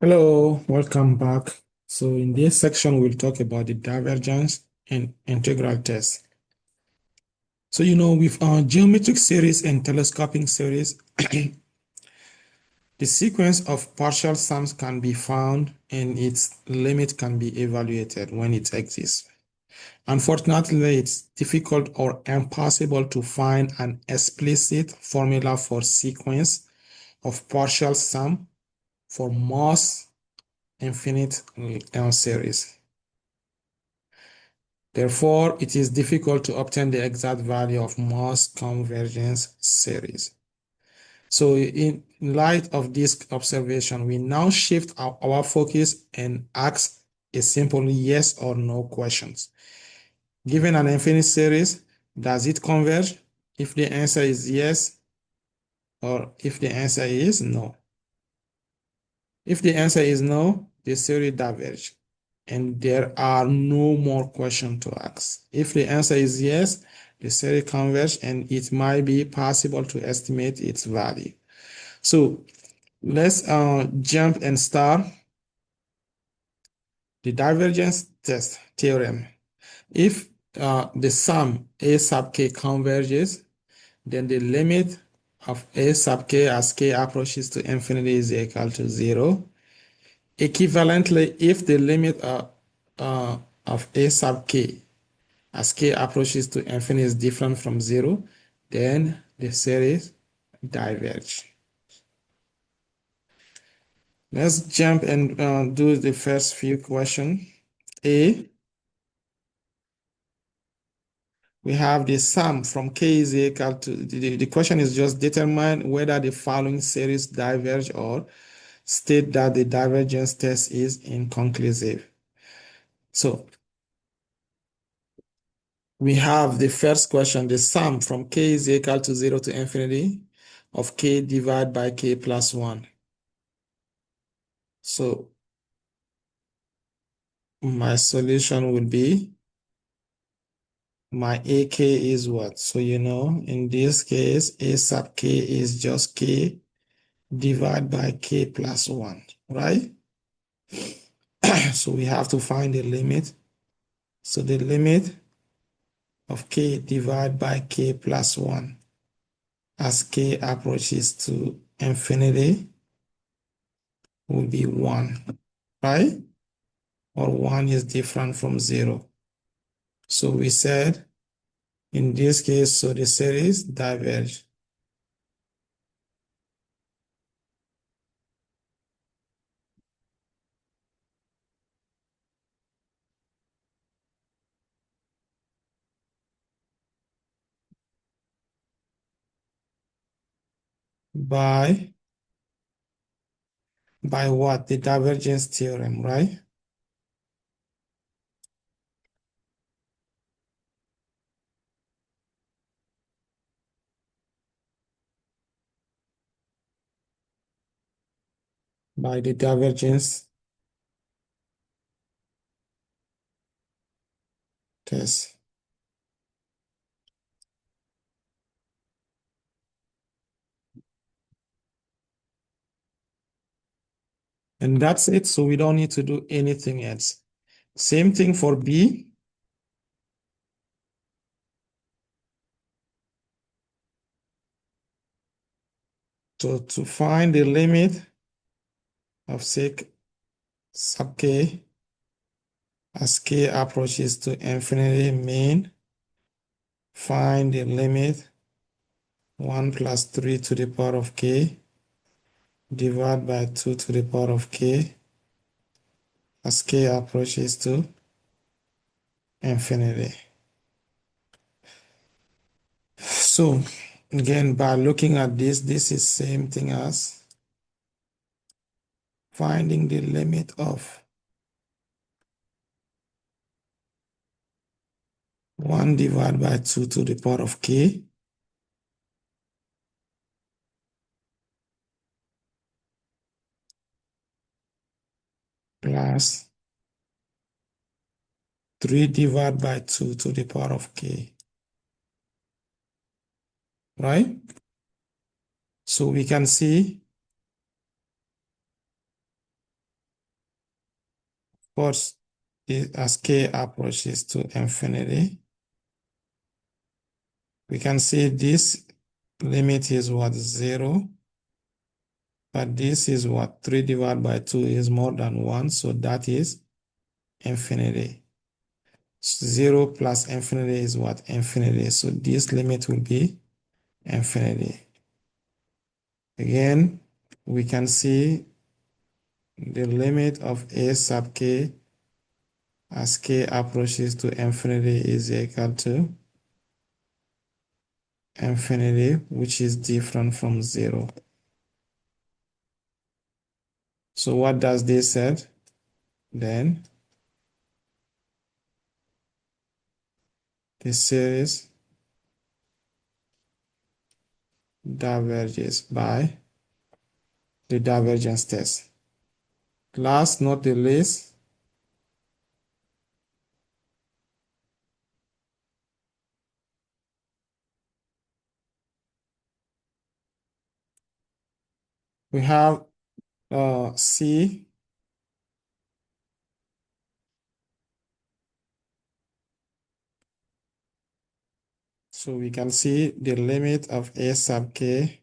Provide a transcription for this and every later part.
Hello, welcome back. So in this section, we'll talk about the divergence and integral test. So, with geometric series and telescoping series, the sequence of partial sums can be found and its limit can be evaluated when it exists. Unfortunately, it's difficult or impossible to find an explicit formula for sequence of partial sum for most infinite series. Therefore, it is difficult to obtain the exact value of most convergence series. So in light of this observation, we now shift our focus and ask a simple yes or no questions. Given an infinite series, does it converge? If the answer is yes, or if the answer is no. If the answer is no, the series diverges, and there are no more questions to ask. If the answer is yes, the series converges, and it might be possible to estimate its value. So let's jump and start the divergence test theorem. If the sum a sub k converges, then the limit of a sub k as k approaches to infinity is equal to 0. Equivalently, if the limit of a sub k as k approaches to infinity is different from 0, then the series diverge. Let's jump and do the first few questions. A, we have the sum from k is equal to, the question is just determine whether the following series diverge or state that the divergence test is inconclusive. So we have the first question, the sum from k is equal to 0 to infinity of k divided by k plus 1. So my solution will be, my ak is what? So in this case, a sub k is just k divided by k plus 1, right? So we have to find the limit. So the limit of k divided by k plus 1 as k approaches to infinity will be 1, right? Or 1 is different from 0. So we said in this case, so the series diverge. By what? The divergence theorem, right? By the divergence test. And that's it. So we don't need to do anything else. Same thing for B. So to find the limit of sec sub k as k approaches to infinity, mean find the limit 1 plus 3 to the power of k divided by 2 to the power of k as k approaches to infinity. So again, by looking at this is same thing as finding the limit of 1 divided by 2 to the power of k plus 3 divided by 2 to the power of k, right? So we can see But as k approaches to infinity, we can see this limit is what, 0, but this is what, 3 divided by 2 is more than 1, so that is infinity. 0 plus infinity is what? Infinity. So this limit will be infinity. Again, we can see the limit of a sub k as k approaches to infinity is equal to infinity, which is different from 0. So what does this say? Then the series diverges by the divergence test. Last, not the least, we have C. So we can see the limit of a sub k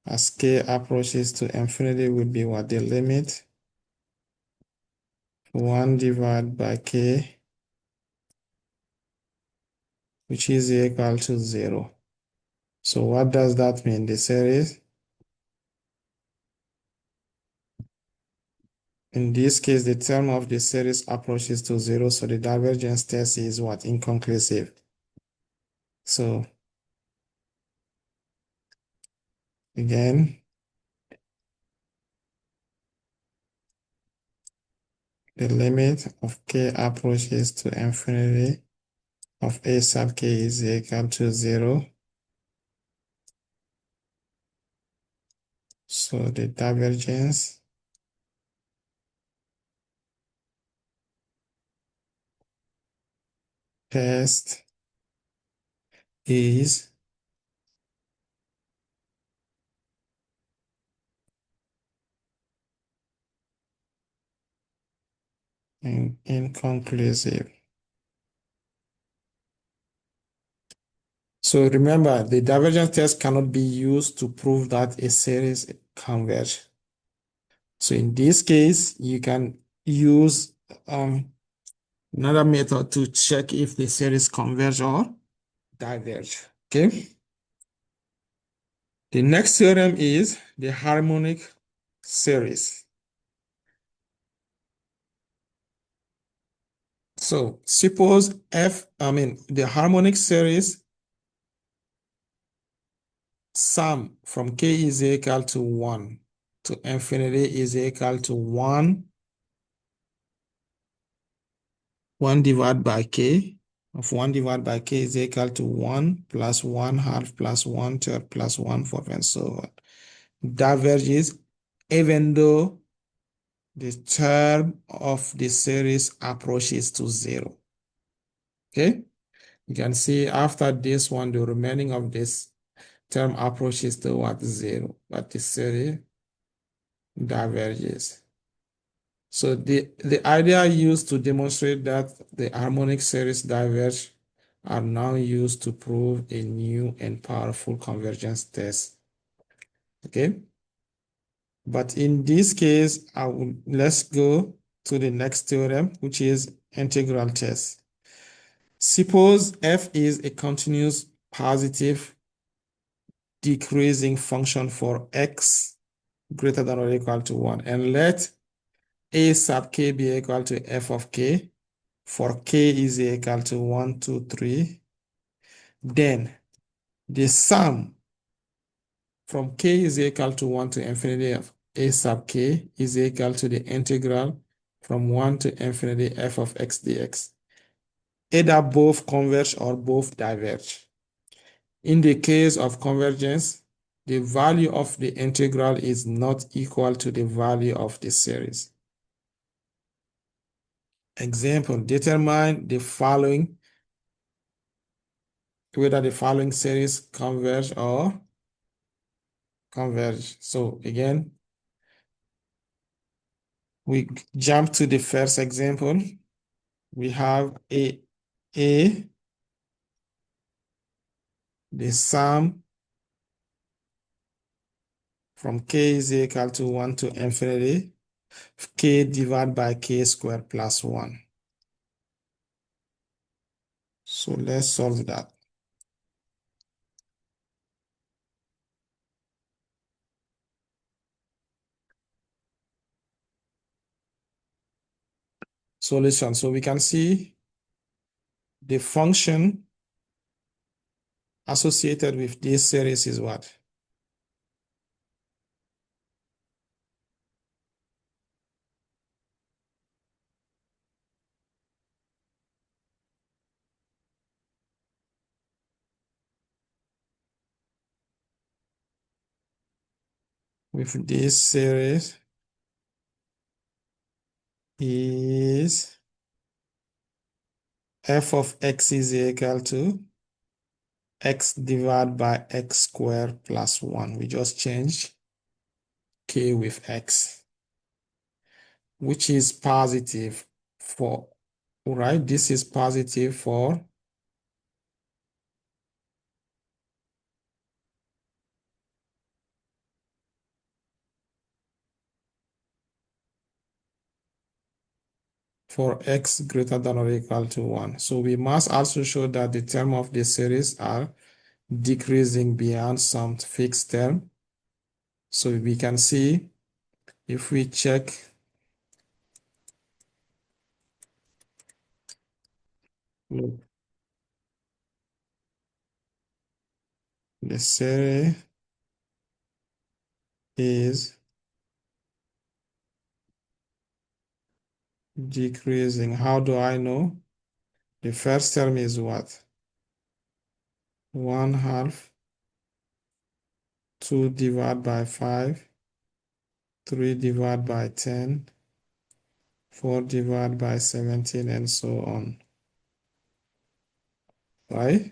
as k approaches to infinity will be what? The limit 1 divided by k, which is equal to 0. So what does that mean? The series, in this case, the term of the series approaches to 0, so the divergence test is what? Inconclusive. So again, the limit of k approaches to infinity of a sub k is equal to 0. So the divergence test is inconclusive. So remember, the divergence test cannot be used to prove that a series converge. So in this case, you can use another method to check if the series converge or diverge. Okay. The next theorem is the harmonic series. So suppose the harmonic series sum from k is equal to 1 to infinity is equal to 1 divided by k, of 1 divided by k is equal to 1 plus 1 half plus 1 third plus 1 fourth and so on. Diverges even though the term of the series approaches to 0. Okay, you can see after this one, the remaining of this term approaches to what? 0, but the series diverges. So the idea used to demonstrate that the harmonic series diverge are now used to prove a new and powerful convergence test. Okay. But in this case, let's go to the next theorem, which is integral test. Suppose f is a continuous positive decreasing function for x greater than or equal to 1, and let a sub k be equal to f of k for k is equal to 1, 2, 3. Then the sum from k is equal to 1 to infinity of a sub k is equal to the integral from 1 to infinity f of x dx. Either both converge or both diverge. In the case of convergence, the value of the integral is not equal to the value of the series. Example, determine the following, whether the following series converge or converge. So again, We jump to the first example. We have a the sum from k is equal to 1 to infinity, k divided by k squared plus 1. So let's solve that. Solution. So we can see the function associated with this series is what? With this series is f of x is equal to x divided by x squared plus 1. We just changed k with x, which is positive for, right? This is positive for x greater than or equal to 1. So we must also show that the term of the series are decreasing beyond some fixed term. So we can see if we check look, the series is decreasing. How do I know? The first term is what? 1/2, 2 divided by 5, 3 divided by 10, 4 divided by 17, and so on. Right?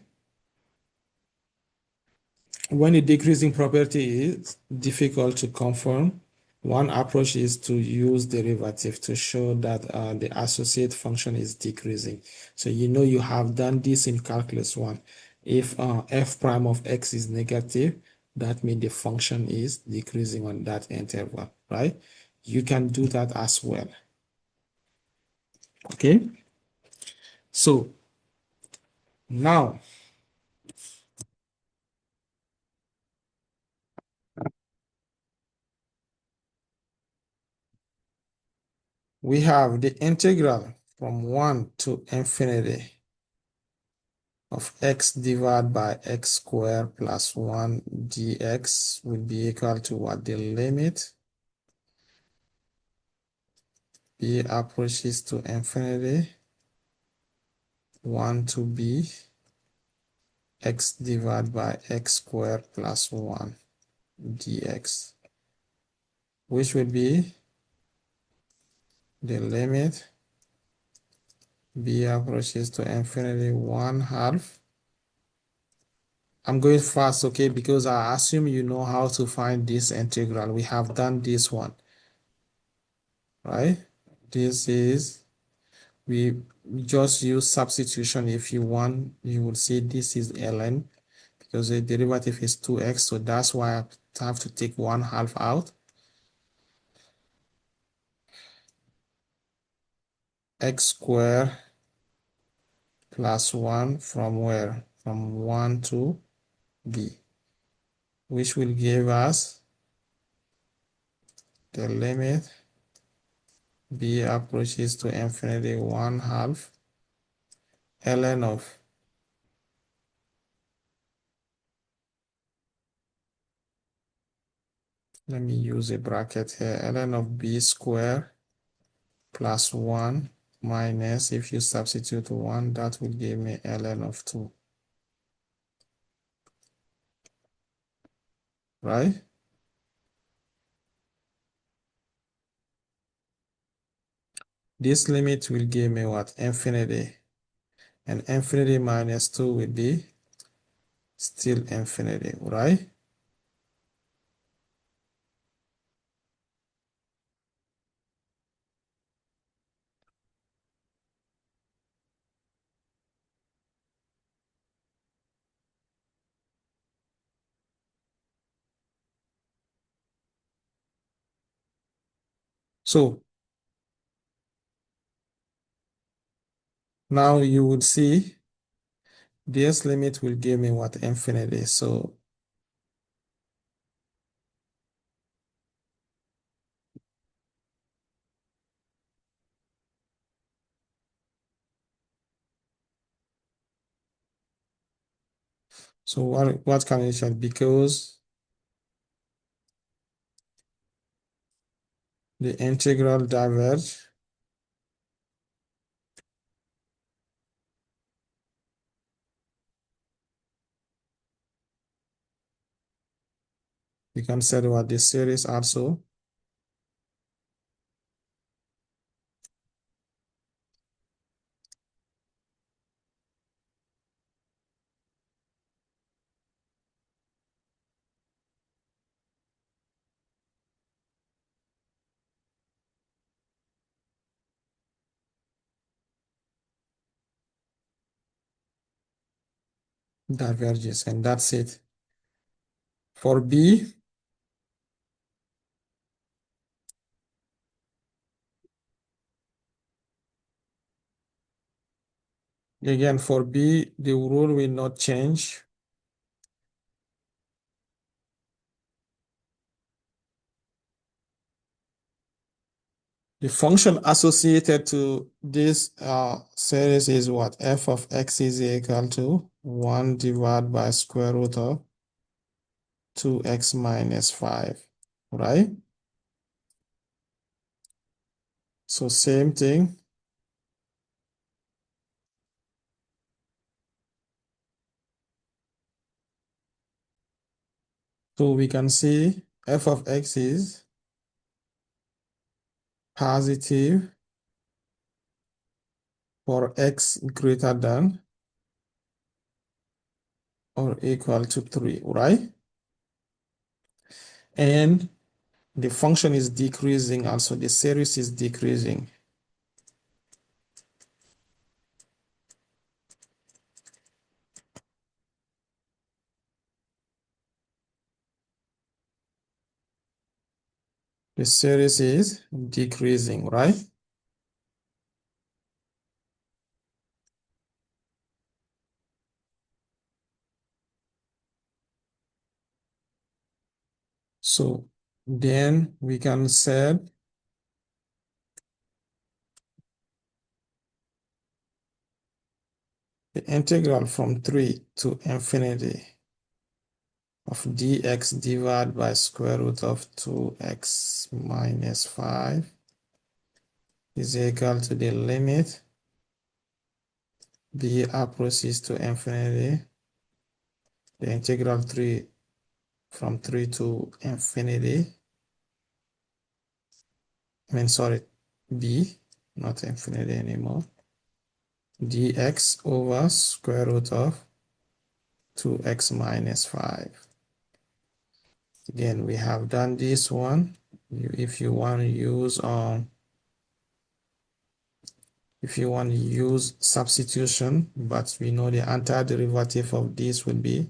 When a decreasing property is difficult to confirm, one approach is to use derivative to show that the associate function is decreasing. So you know you have done this in calculus 1. If f prime of x is negative, that means the function is decreasing on that interval, right? You can do that as well. Okay? So now we have the integral from 1 to infinity of x divided by x squared plus 1 dx will be equal to what? The limit b approaches to infinity, 1 to b, x divided by x squared plus 1 dx, which will be the limit b approaches to infinity 1/2. I'm going fast, okay, because I assume you know how to find this integral. We have done this one, right? This is, we just use substitution. If you want, you will see this is ln because the derivative is 2x, so that's why I have to take 1/2 out. X squared plus 1 from where? From 1 to b, which will give us the limit b approaches to infinity 1/2 ln of, let me use a bracket here, ln of b squared plus 1 minus, if you substitute 1, that will give me ln of 2, right? This limit will give me what? Infinity. And infinity minus 2 will be still infinity, right? So now you would see this limit will give me what? Infinity. So what can we check? Because the integral diverge, you can say what this series also diverges, and that's it. For B, again, for B, the rule will not change. The function associated to this series is what? F of x is equal to 1 divided by square root of 2x minus 5, right? So same thing. So we can see f of x is positive for x greater than or equal to 3, right? And the function is decreasing also. The series is decreasing. The series is decreasing, right? So then we can set the integral from 3 to infinity of dx divided by square root of 2x minus 5 is equal to the limit b approaches to infinity, the integral 3 from 3 to infinity, sorry, b, not infinity anymore, dx over square root of 2x minus 5. Again, we have done this one. If you want to use substitution, but we know the antiderivative of this would be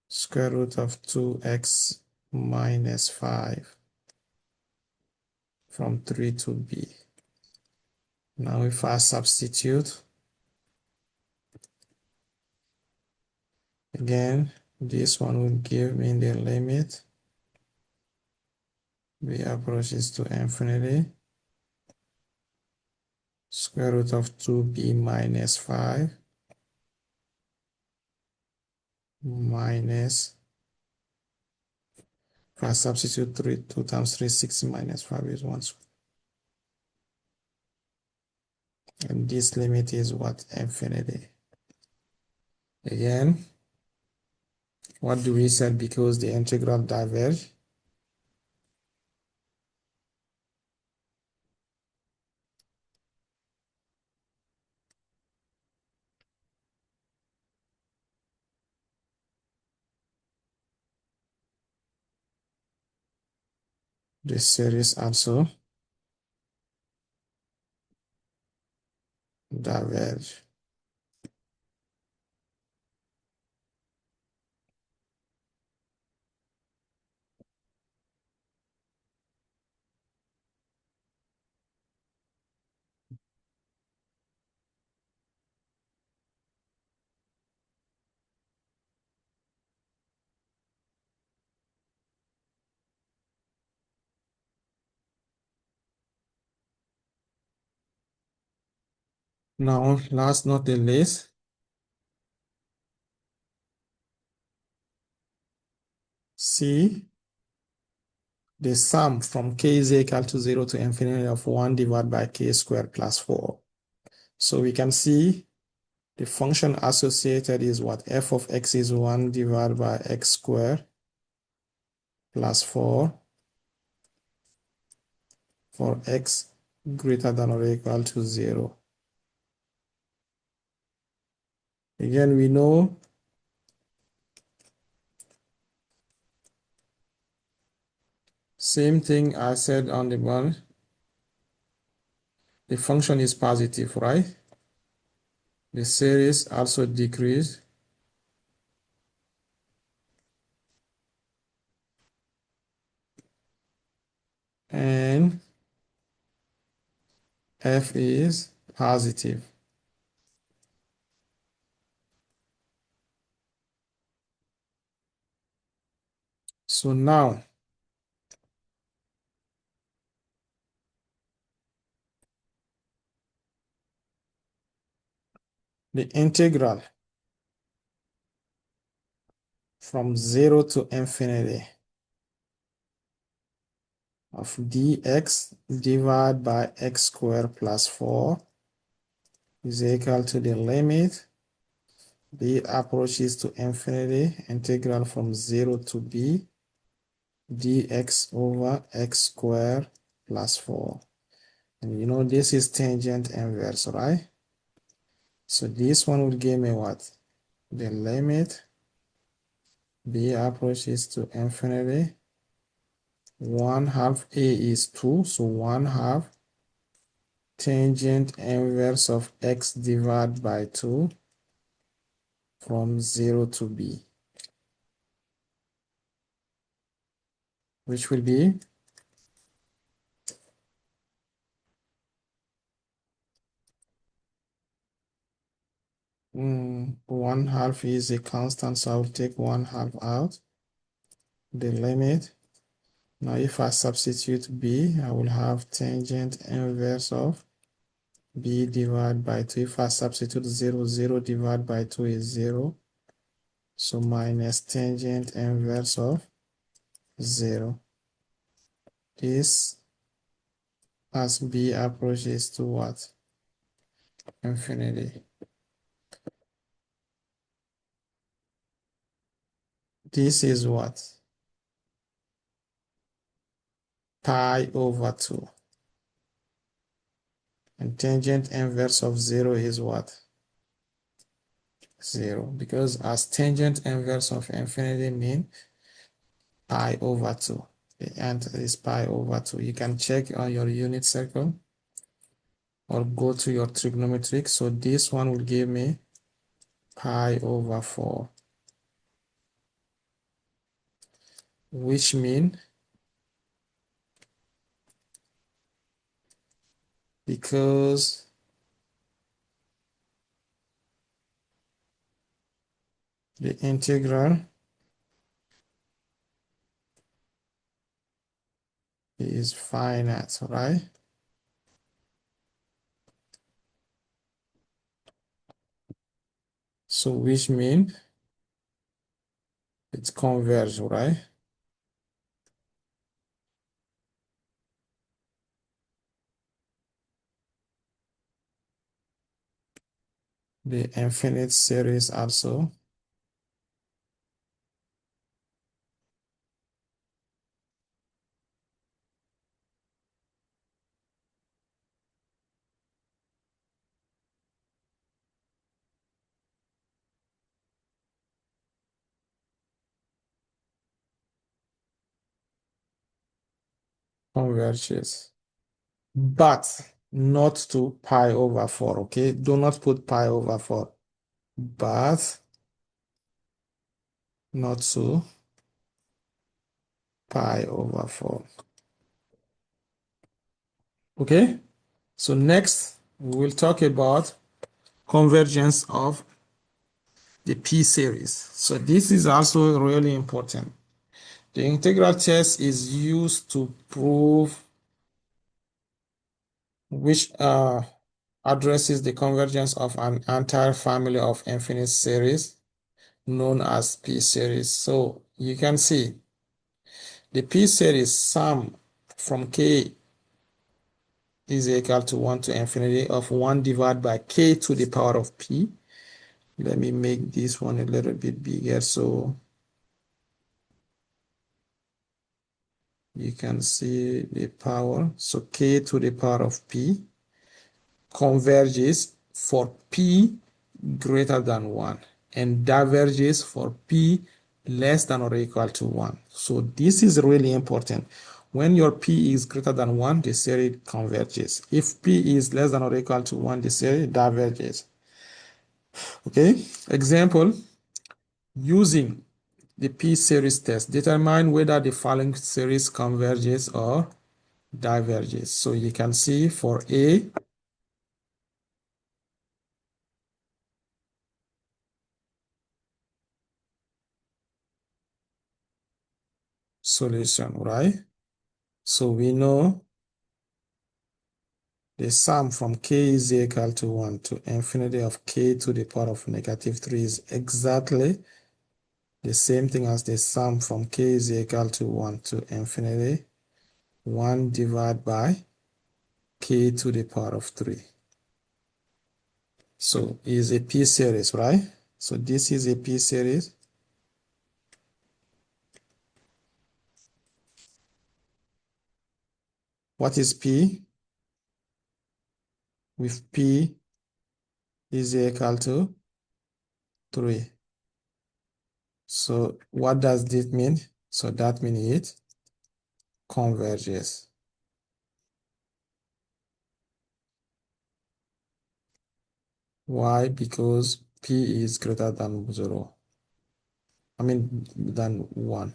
square root of 2x minus 5 from 3 to b. Now if I substitute, again, this one will give me the limit b approaches to infinity, square root of 2b minus 5 minus, if I substitute 2 times 3, 6 minus 5 is 1 square. And this limit is what? Infinity. Again, what do we say? Because the integral diverge, this series also diverge. Now, last not the least, see the sum from k is equal to 0 to infinity of 1 divided by k squared plus 4. So we can see the function associated is what? F of x is 1 divided by x squared plus 4 for x greater than or equal to 0. Again, we know same thing I said on the one. The function is positive, right? The series also decrease. And f is positive. So now the integral from 0 to infinity of dx divided by x squared plus 4 is equal to the limit b approaches to infinity, integral from 0 to b dx over x squared plus 4. And you know this is tangent inverse, right? So this one will give me what? The limit b approaches to infinity. 1/2 a is 2, so 1/2 tangent inverse of x divided by 2 from 0 to b, which will be 1/2 is a constant, so I'll take 1/2 out. The limit. Now if I substitute b, I will have tangent inverse of b divided by 2. If I substitute 0, 0 divided by 2 is 0. So minus tangent inverse of 0. This as b approaches to what? Infinity. This is what? Pi over 2. And tangent inverse of 0 is what? 0. Because as tangent inverse of infinity mean pi over 2. The answer is pi over 2. You can check on your unit circle or go to your trigonometric. So this one will give me pi over 4, which mean because the integral is finite, right? So which mean it's converge, right? The infinite series also converges. But not to pi over 4, okay? Do not put pi over 4, but not to pi over 4, okay? So next, we will talk about convergence of the p-series. So this is also really important. The integral test is used to prove which addresses the convergence of an entire family of infinite series known as p-series. So you can see the p-series sum from k is equal to 1 to infinity of 1 divided by k to the power of p. Let me make this one a little bit bigger so you can see the power. So k to the power of p converges for p greater than 1 and diverges for p less than or equal to 1. So this is really important. When your p is greater than 1, the series converges. If p is less than or equal to 1, the series diverges. Okay, example, using the p-series test, determine whether the following series converges or diverges. So you can see for A, solution, right? So we know the sum from k is equal to 1 to infinity of k to the power of negative 3 is exactly the same thing as the sum from k is equal to 1 to infinity 1 divided by k to the power of 3. So is a p-series, right? So this is a p-series. What is p? With p is equal to 3. So what does this mean? So that means it converges. Why? Because p is greater than 0. I mean than 1.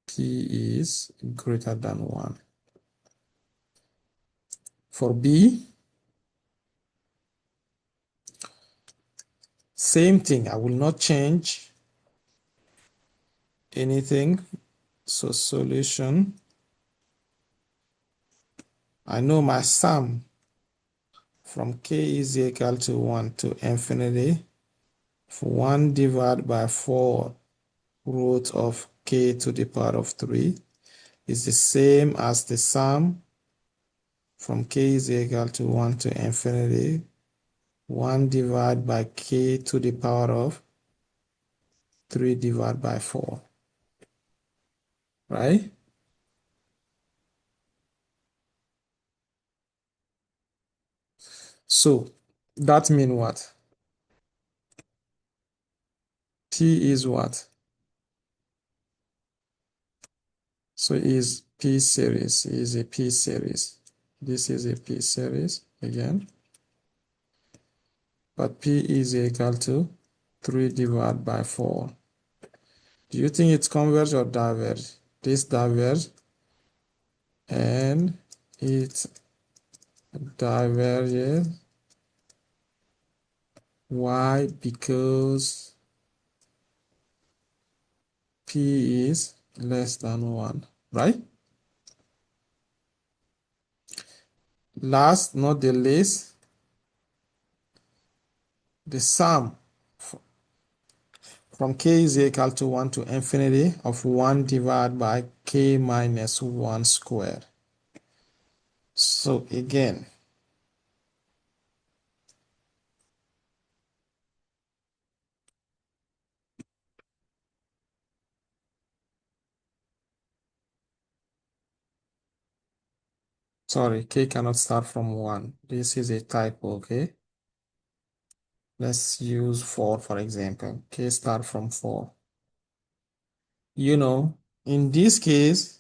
P is greater than 1. For b, same thing. I will not change anything. So solution, I know my sum from k is equal to 1 to infinity for 1 divided by 4 root of k to the power of 3 is the same as the sum from k is equal to 1 to infinity 1 divided by k to the power of 3 divided by 4, right? So that means what? T is what? So is P series, is a P series. This is a P series again, but P is equal to 3 divided by 4. Do you think it's converge or diverge? This diverge and it diverges. Why? Because P is less than 1, right? Last, not the least, the sum from k is equal to 1 to infinity of 1 divided by k minus 1 squared. So again, sorry, k cannot start from 1. This is a typo, okay? Let's use 4 for example. K start from 4. You know, in this case,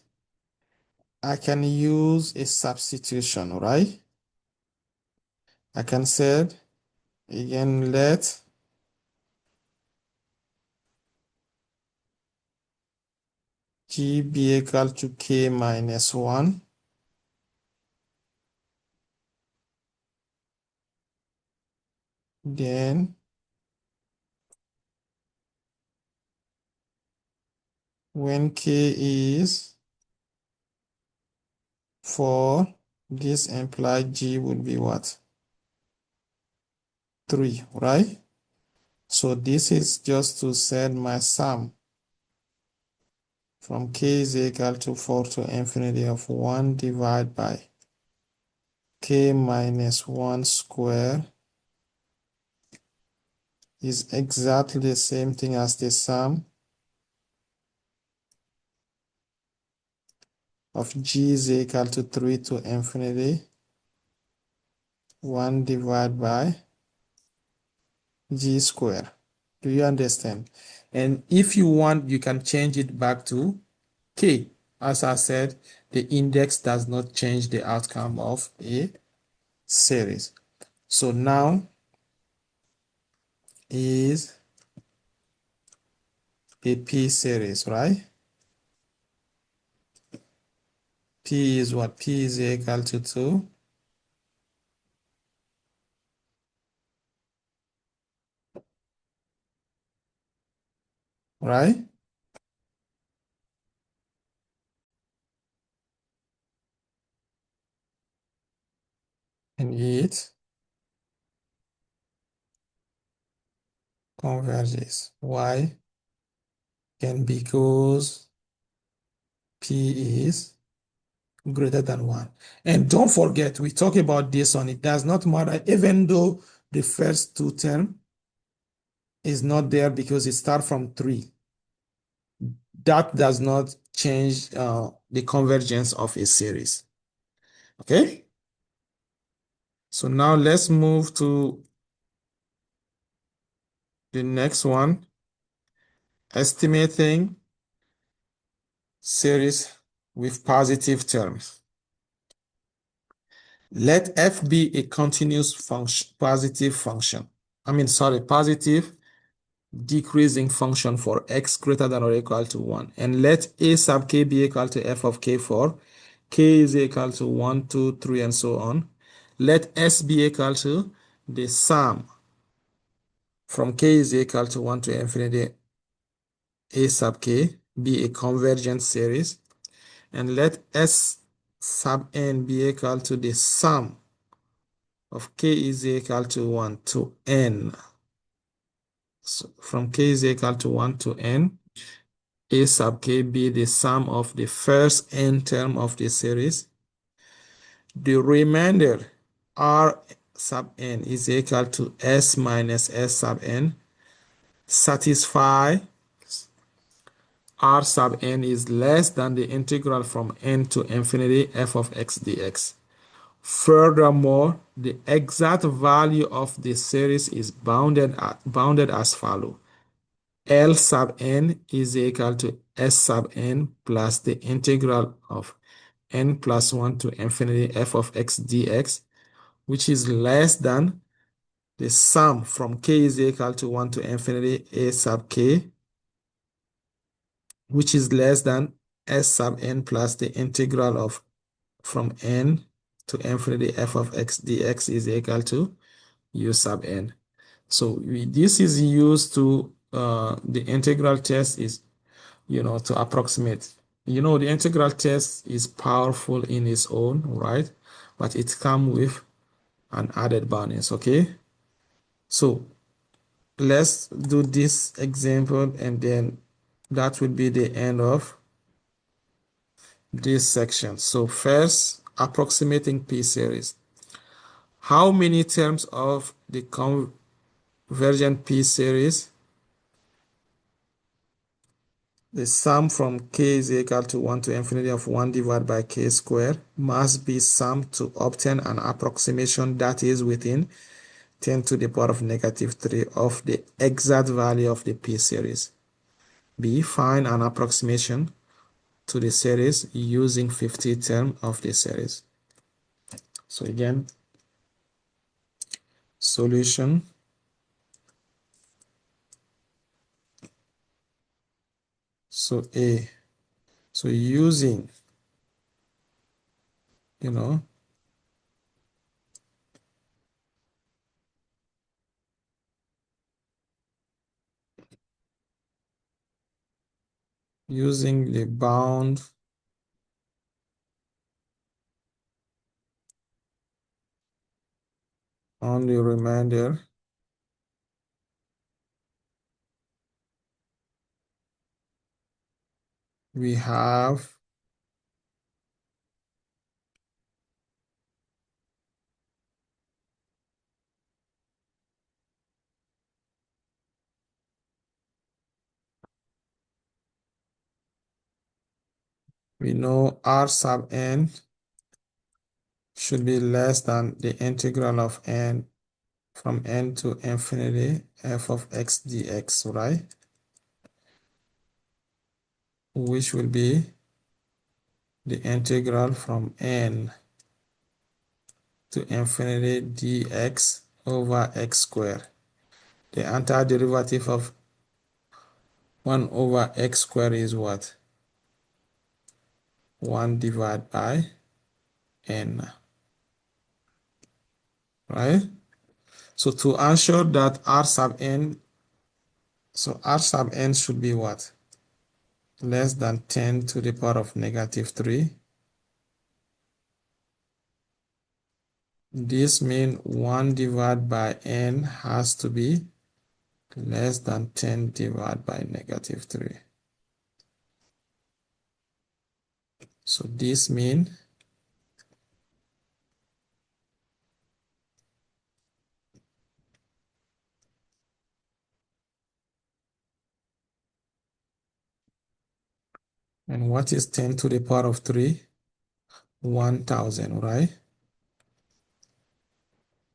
I can use a substitution, right? I can say again, let G be equal to K minus 1. Then when K is 4, this implies G would be what? 3, right? So this is just to set my sum from K is equal to 4 to infinity of 1 divided by K minus 1 square is exactly the same thing as the sum of G is equal to 3 to infinity 1 divided by G square. Do you understand? And if you want, you can change it back to K. As I said, the index does not change the outcome of a series. So now is a P series, right? P is what? P is equal to 2, right? And it converges. Why? And because P is greater than 1. And don't forget, we talk about this on it does not matter, even though the first two term is not there because it starts from 3. That does not change the convergence of a series. Okay? So now let's move to the next one, estimating series with positive terms. Let f be a continuous function, positive decreasing function for x greater than or equal to 1. And let a sub k be equal to f of k for k is equal to 1, 2, 3, and so on. Let s be equal to the sum from k is equal to 1 to infinity a sub k be a convergent series. And let s sub n be equal to the sum of k is equal to 1 to n. So from k is equal to 1 to n, a sub k be the sum of the first n term of the series. The remainder r sub n is equal to s minus s sub n. Satisfy r sub n is less than the integral from n to infinity f of x dx. Furthermore, the exact value of the series is bounded as follows. L sub n is equal to s sub n plus the integral of n plus 1 to infinity f of x dx, which is less than the sum from k is equal to 1 to infinity a sub k, which is less than s sub n plus the integral of from n to infinity f of x dx is equal to u sub n. So this is used to, the integral test is, to approximate. The integral test is powerful in its own, right? But it comes with an added bonus, okay? So let's do this example, and then that will be the end of this section. So first, approximating P series. How many terms of the convergent P series? The sum from k is equal to 1 to infinity of 1 divided by k squared must be summed to obtain an approximation that is within 10 to the power of negative 3 of the exact value of the P series. B. Find an approximation to the series using 50 term of the series. So again, solution. So A. So using, using the bound on the remainder, we have we know R sub n should be less than the integral of n from n to infinity f of x dx, right? Which will be the integral from n to infinity dx over x squared. The antiderivative of 1 over x squared is what? 1 divided by n, right? So to ensure that R sub n, so R sub n should be what? Less than 10 to the power of negative 3. This means 1 divided by n has to be less than 10 divided by negative 3. So this means and what is 10 to the power of 3? 1000, right?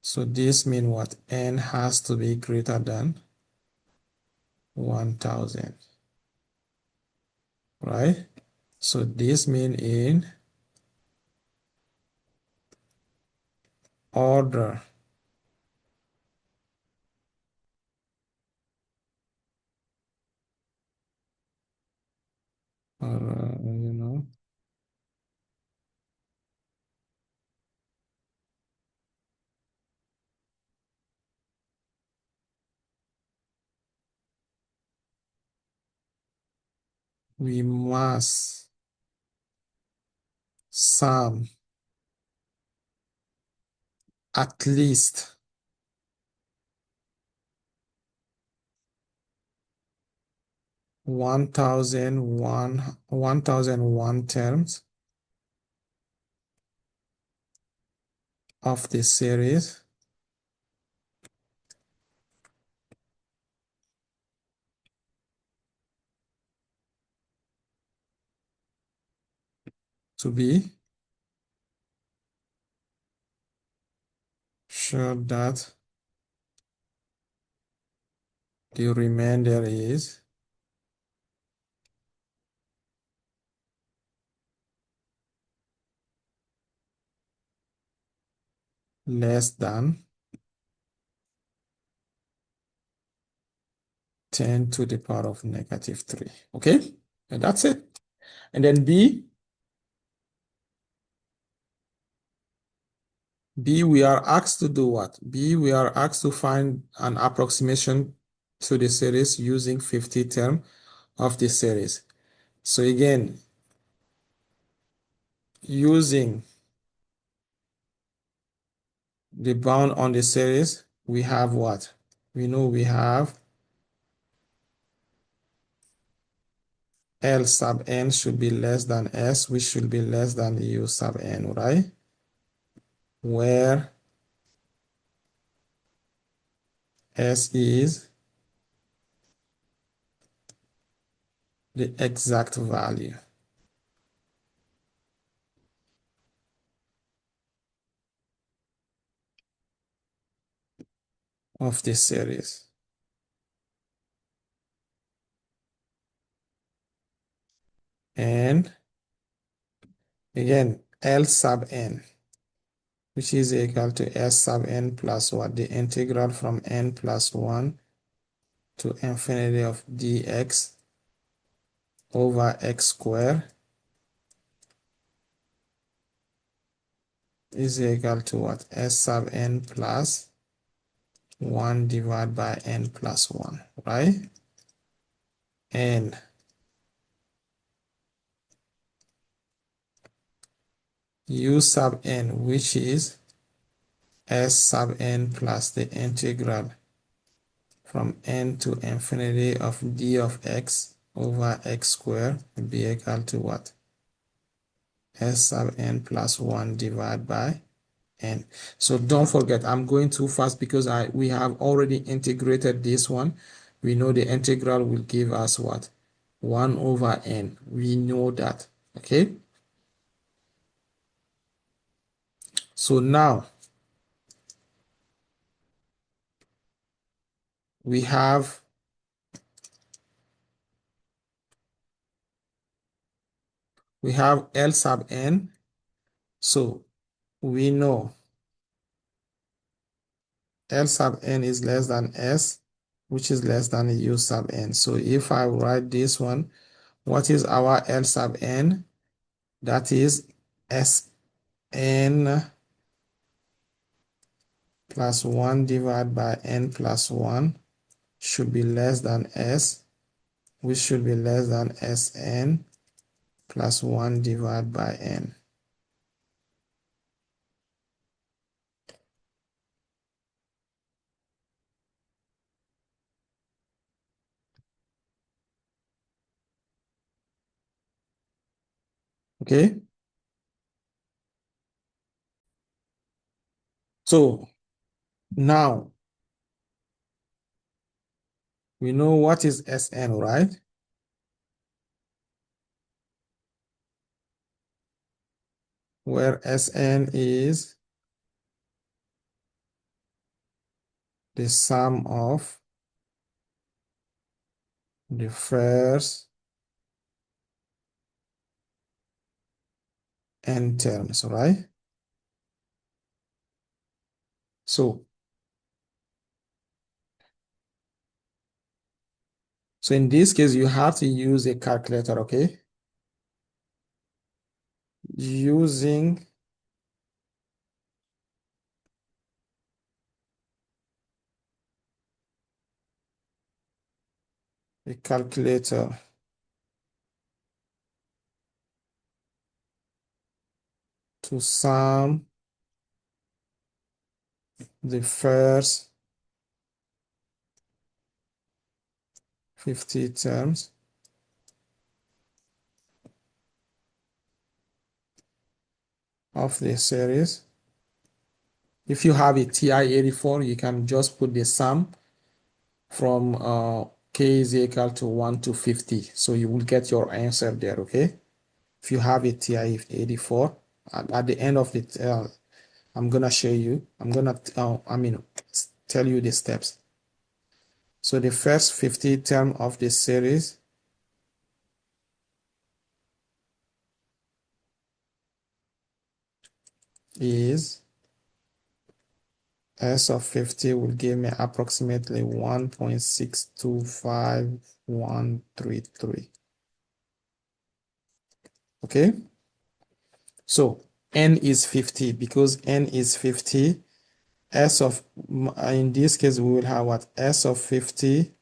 So this means what? N has to be greater than 1000, right? So this means in order or we must sum at least 1001 terms of the series to be sure that the remainder is less than 10 to the power of negative 3. Okay, and that's it. And then B, we are asked to do what? B, we are asked to find an approximation to the series using 50 term of the series. So again, using the bound on the series, we have what? We know we have L sub n should be less than S, which should be less than U sub n, right? Where S is the exact value of the series. And Again, L sub n, which is equal to S sub n plus what? The integral from n plus 1 to infinity of dx over x squared is equal to what? S sub n plus 1 divided by n plus 1, right? And u sub n, which is S sub n plus the integral from n to infinity of d of x over x squared will be equal to what? S sub n plus 1 divided by n. So don't forget, I'm going too fast because we have already integrated this one. We know the integral will give us what? 1 over n. We know that, okay? So now we have L sub n. So we know L sub n is less than S, which is less than U sub n. So if I write this one, what is our L sub n? That is Sn plus 1 divided by n plus 1 should be less than S, which should be less than Sn plus 1 divided by n. Okay? So now we know what is Sn, right? Where Sn is the sum of the first n terms, right? So, so in this case, you have to use a calculator, okay? Using a calculator to sum the first 50 terms of the series. If you have a TI-84, you can just put the sum from k is equal to 1 to 50. So you will get your answer there, okay? If you have a TI-84, at the end of the I'm gonna show you. I'm gonna tell you the steps. So the first 50 term of the series is S of 50 will give me approximately 1.625133. Okay, so n is 50. Because n is 50, S of, in this case, we will have what? S of 50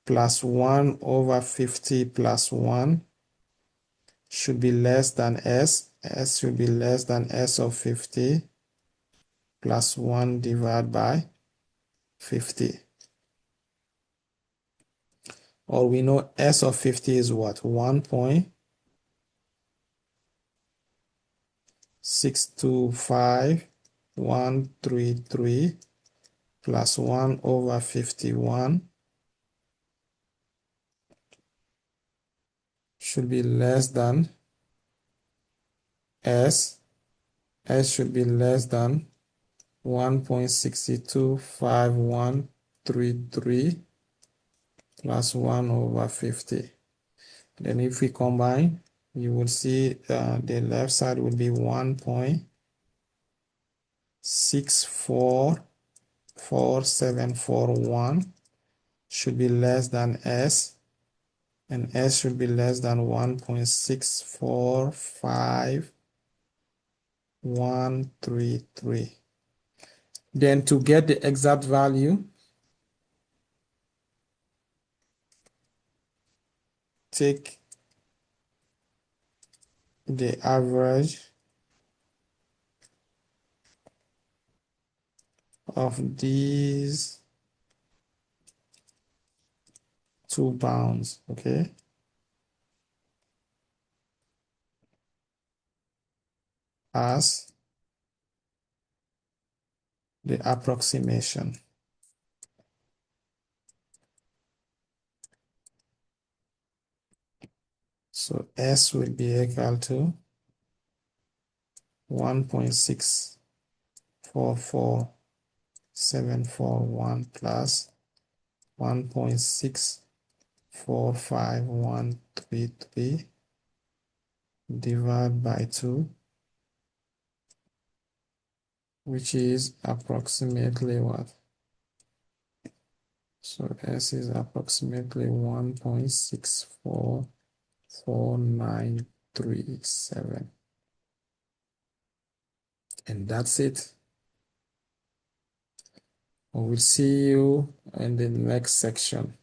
plus 1 over 50 plus 1 should be less than S. S should be less than S of 50 plus 1 divided by 50. Or we know S of 50 is what? 1.625133 plus 1 over 51 should be less than S. S should be less than 1.625133 plus 1 over 50. Then if we combine, you will see the left side will be 1.644741 should be less than S, and S should be less than 1.645133. Then to get the exact value, take the average of these two bounds, okay, as the approximation. So S will be equal to 1.644741 plus 1.645133 divided by 2, which is approximately what? So S is approximately 1.644937. And that's it. I will see you in the next section.